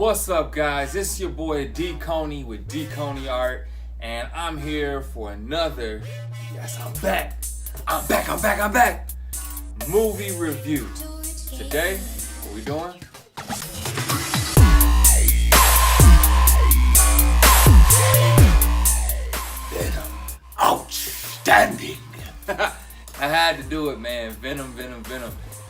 What's up, guys? It's your boy DConey with DConey Art, and I'm here for another, yes, I'm back, movie review. Today, what we doing? Venom. Outstanding. I had to do it, man. Venom.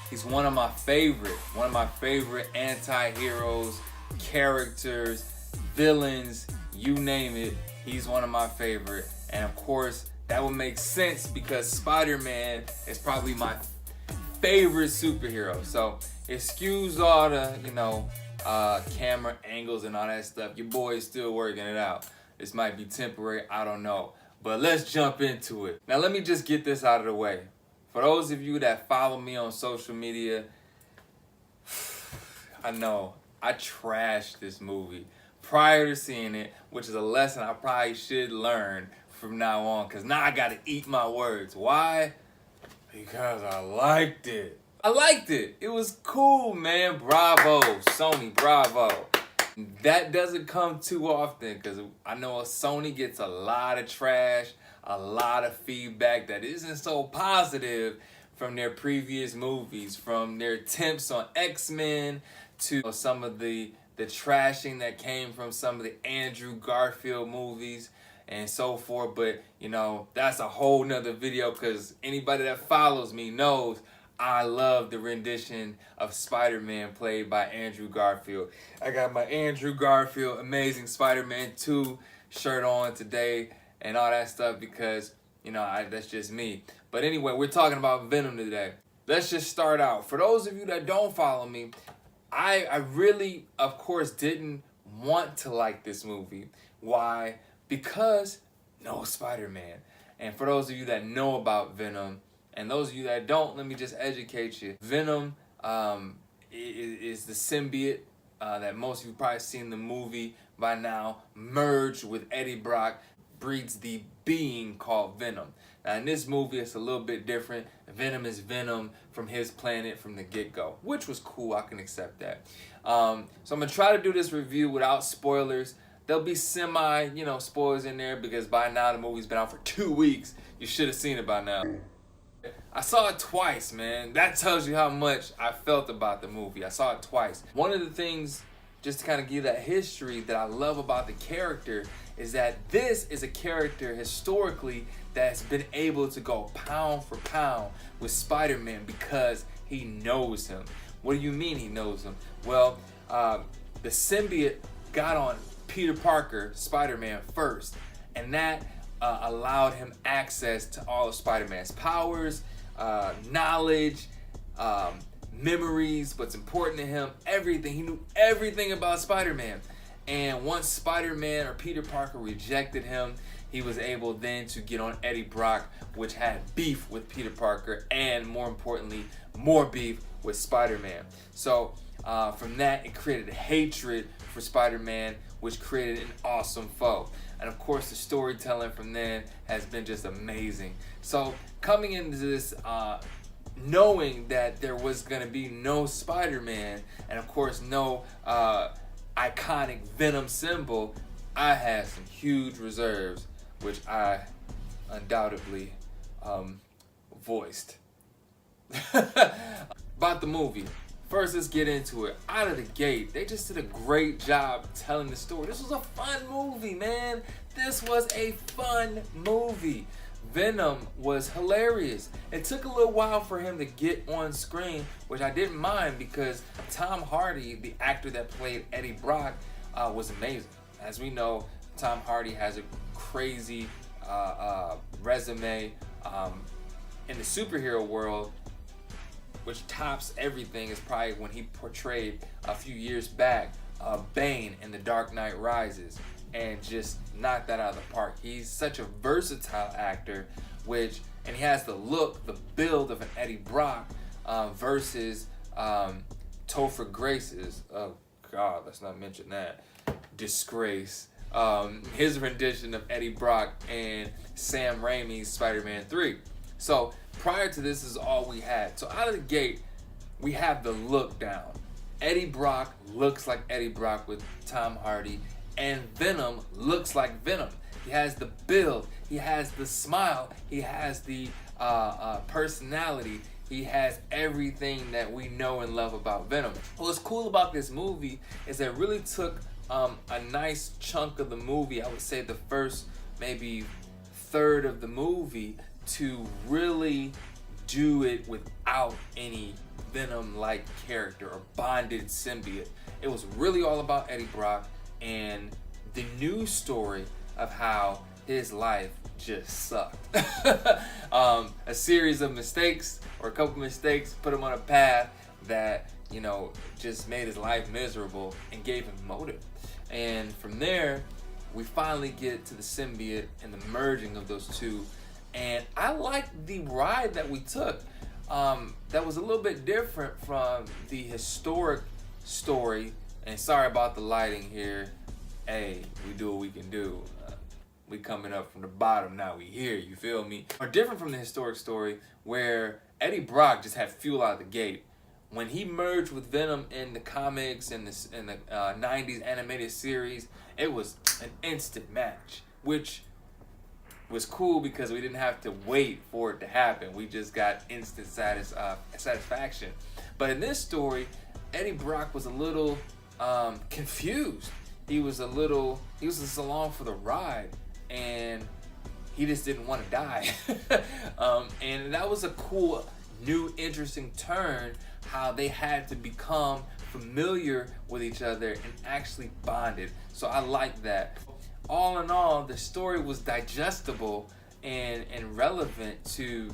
He's one of my favorite anti-heroes, characters, villains, you name it. He's one of my favorite. And of course, that would make sense because Spider-Man is probably my favorite superhero. So excuse all the, camera angles and all that stuff. Your boy is still working it out. This might be temporary, I don't know. But let's jump into it. Now let me just get this out of the way. For those of you that follow me on social media, I know I trashed this movie prior to seeing it, which is a lesson I probably should learn from now on, because now I gotta eat my words. Why? Because I liked it. It was cool, man. Bravo, Sony, bravo. That doesn't come too often because I know Sony gets a lot of trash, a lot of feedback that isn't so positive from their previous movies, from their attempts on X-Men to some of the trashing that came from some of the Andrew Garfield movies and so forth. But, that's a whole nother video because anybody that follows me knows I love the rendition of Spider-Man played by Andrew Garfield. I got my Andrew Garfield Amazing Spider-Man 2 shirt on today and all that stuff because, that's just me. But anyway, we're talking about Venom today. Let's just start out. For those of you that don't follow me, I really, of course, didn't want to like this movie. Why? Because no Spider-Man. And for those of you that know about Venom, and those of you that don't, let me just educate you. Venom is the symbiote that most of you probably seen the movie by now, merged with Eddie Brock, breeds the being called Venom. Now in this movie, it's a little bit different. Venom is Venom from his planet from the get-go, which was cool. I can accept that. So I'm gonna try to do this review without spoilers. There'll be semi, spoilers in there because by now the movie's been out for 2 weeks. You should have seen it by now. I saw it twice, man. That tells you how much I felt about the movie. I saw it twice. One of the things, just to kind of give that history, that I love about the character is that this is a character historically that's been able to go pound for pound with Spider-Man because he knows him. What do you mean he knows him? Well, the symbiote got on Peter Parker, Spider-Man, first, and that allowed him access to all of Spider-Man's powers, knowledge, memories, what's important to him, everything. He knew everything about Spider-Man. And once Spider-Man or Peter Parker rejected him, he was able then to get on Eddie Brock, which had beef with Peter Parker and, more importantly, more beef with Spider-Man. So from that, it created hatred for Spider-Man, which created an awesome foe. And of course, the storytelling from then has been just amazing. So coming into this, knowing that there was gonna be no Spider-Man, and of course no iconic Venom symbol, I had some huge reserves, which I undoubtedly voiced. About the movie. First, let's get into it. Out of the gate, they just did a great job telling the story. This was a fun movie, man. This was a fun movie. Venom was hilarious. It took a little while for him to get on screen, which I didn't mind because Tom Hardy, the actor that played Eddie Brock, was amazing. As we know, Tom Hardy has a crazy resume in the superhero world, which tops everything is probably when he portrayed a few years back Bane in The Dark Knight Rises and just knocked that out of the park. He's such a versatile actor, and he has the look, the build of an Eddie Brock versus Topher Grace's, oh God, let's not mention that, disgrace, his rendition of Eddie Brock and Sam Raimi's Spider-Man 3. So prior to this is all we had. So out of the gate, we have the look down. Eddie Brock looks like Eddie Brock with Tom Hardy, and Venom looks like Venom. He has the build, he has the smile, he has the personality, he has everything that we know and love about Venom. What's cool about this movie is that it really took a nice chunk of the movie, I would say the first maybe third of the movie, to really do it without any Venom-like character or bonded symbiote. It was really all about Eddie Brock and the news story of how his life just sucked. A series of mistakes, or a couple mistakes, put him on a path that, you know, just made his life miserable and gave him motive. And from there, we finally get to the symbiote and the merging of those two. And I liked the ride that we took. That was a little bit different from the historic story. And sorry about the lighting here. Hey, we do what we can do. We coming up from the bottom, now we here, you feel me? Or different from the historic story where Eddie Brock just had fuel out the gate. When he merged with Venom in the comics and the 90s animated series, it was an instant match, which was cool because we didn't have to wait for it to happen. We just got instant satisfaction. But in this story, Eddie Brock was a little confused. He was just along for the ride, and he just didn't want to die. And that was a cool, new, interesting turn, how they had to become familiar with each other and actually bonded. So I like that. All in all, the story was digestible and relevant to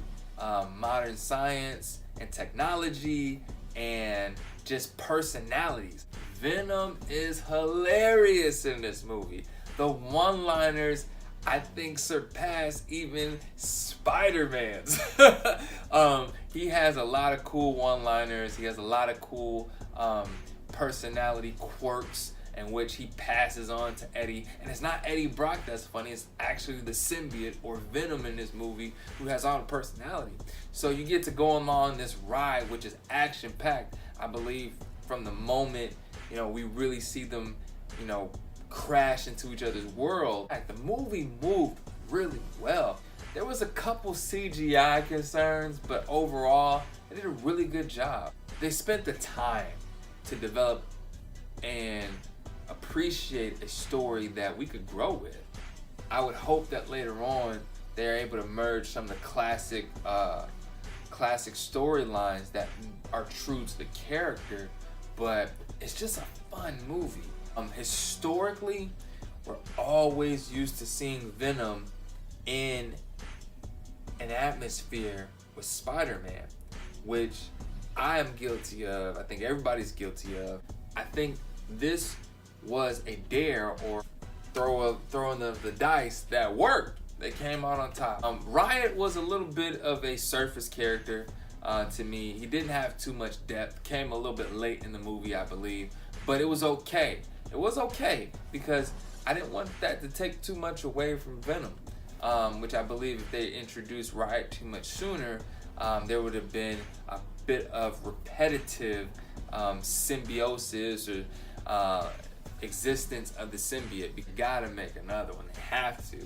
modern science and technology and just personalities. Venom is hilarious in this movie. The one-liners, I think, surpass even Spider-Man's. He has a lot of cool one-liners. He has a lot of cool personality quirks in which he passes on to Eddie. And it's not Eddie Brock that's funny, it's actually the symbiote or Venom in this movie who has all the personality. So you get to go along this ride, which is action-packed. I believe from the moment, you know, we really see them, you know, crash into each other's world. The movie moved really well. There was a couple CGI concerns, but overall, they did a really good job. They spent the time to develop and appreciate a story that we could grow with. I would hope that later on they're able to merge some of the classic storylines that are true to the character, but it's just a fun movie. Historically, we're always used to seeing Venom in an atmosphere with Spider-Man, which I am guilty of. I think everybody's guilty of. I think this was a dare or throwing the dice that worked. They came out on top. Riot was a little bit of a surface character to me. He didn't have too much depth. Came a little bit late in the movie, I believe, but it was okay. It was okay because I didn't want that to take too much away from Venom, which I believe if they introduced Riot too much sooner, there would have been a bit of repetitive symbiosis or existence of the symbiote. You gotta make another one. They have to.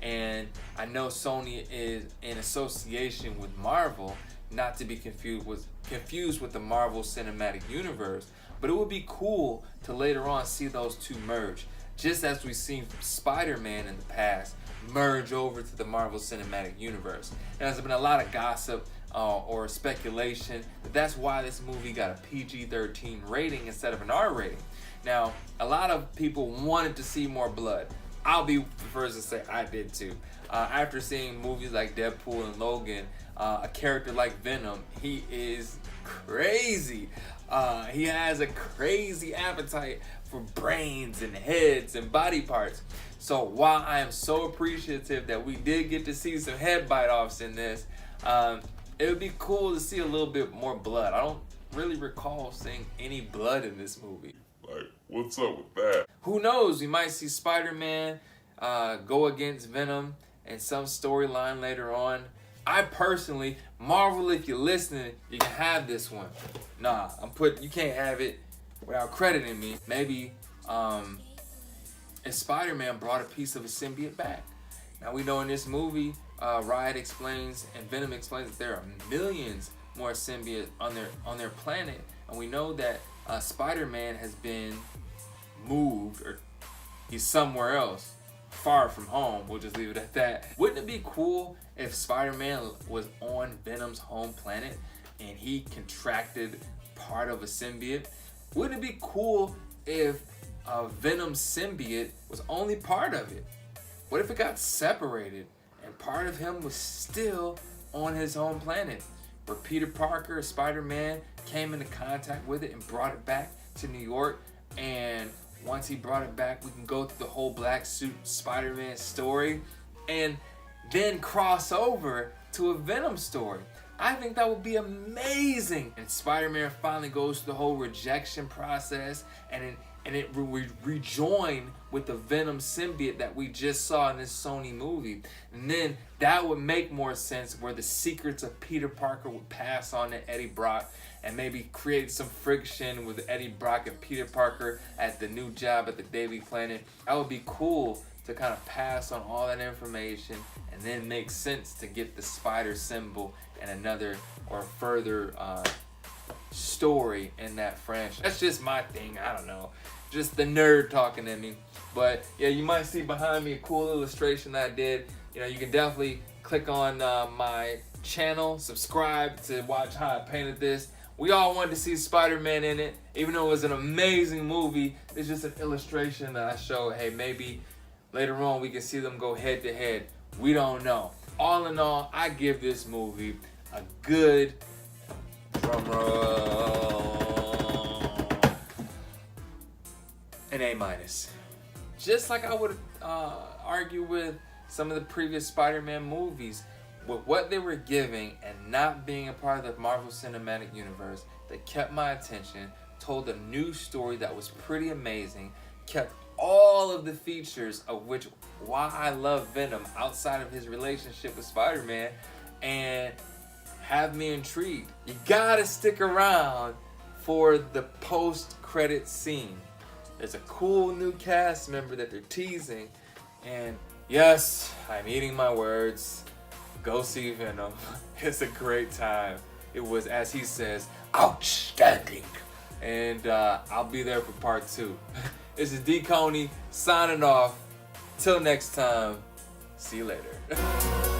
And I know Sony is in association with Marvel, not to be confused with the Marvel Cinematic Universe, but it would be cool to later on see those two merge, just as we've seen Spider-Man in the past merge over to the Marvel Cinematic Universe. And there's been a lot of gossip or speculation that's why this movie got a PG-13 rating instead of an R rating. Now, a lot of people wanted to see more blood. I'll be the first to say I did too. After seeing movies like Deadpool and Logan, a character like Venom, he is crazy. He has a crazy appetite for brains and heads and body parts. So while I am so appreciative that we did get to see some head bite-offs in this, it would be cool to see a little bit more blood. I don't really recall seeing any blood in this movie. Like, what's up with that? Who knows? We might see Spider-Man go against Venom in some storyline later on. I personally, Marvel, if you're listening, you can have this one. Nah, you can't have it. without crediting me, maybe if Spider-Man brought a piece of a symbiote back. Now we know in this movie, Riot explains and Venom explains that there are millions more symbiotes on their planet, and we know that Spider-Man has been moved, or he's somewhere else, far from home. We'll just leave it at that. Wouldn't it be cool if Spider-Man was on Venom's home planet and he contracted part of a symbiote? Wouldn't it be cool if Venom's symbiote was only part of it? What if it got separated and part of him was still on his home planet, where Peter Parker, Spider-Man, came into contact with it and brought it back to New York, and once he brought it back, we can go through the whole black suit Spider-Man story and then cross over to a Venom story. I think that would be amazing. And Spider-Man finally goes through the whole rejection process, and it rejoin with the Venom symbiote that we just saw in this Sony movie. And then that would make more sense, where the secrets of Peter Parker would pass on to Eddie Brock, and maybe create some friction with Eddie Brock and Peter Parker at the new job at the Daily Planet. That would be cool to kind of pass on all that information, and then make sense to get the spider symbol and another or further story in that franchise. That's just my thing. I don't know, just the nerd talking to me. But yeah, you might see behind me a cool illustration that I did. You know, you can definitely click on my channel, subscribe to watch how I painted this. We all wanted to see Spider-Man in it, even though it was an amazing movie. It's just an illustration that I show, hey, maybe later on we can see them go head to head. We don't know. All in all, I give this movie a good, drum roll, an A-. Just like I would argue with some of the previous Spider-Man movies, with what they were giving and not being a part of the Marvel Cinematic Universe, they kept my attention, told a new story that was pretty amazing, kept all of the features of which why I love Venom outside of his relationship with Spider-Man, and have me intrigued. You gotta stick around for the post-credit scene. There's a cool new cast member that they're teasing, and yes, I'm eating my words. Go see Venom. It's a great time. It was, as he says, outstanding. And I'll be there for part 2. This is DConey signing off. Till next time, see you later.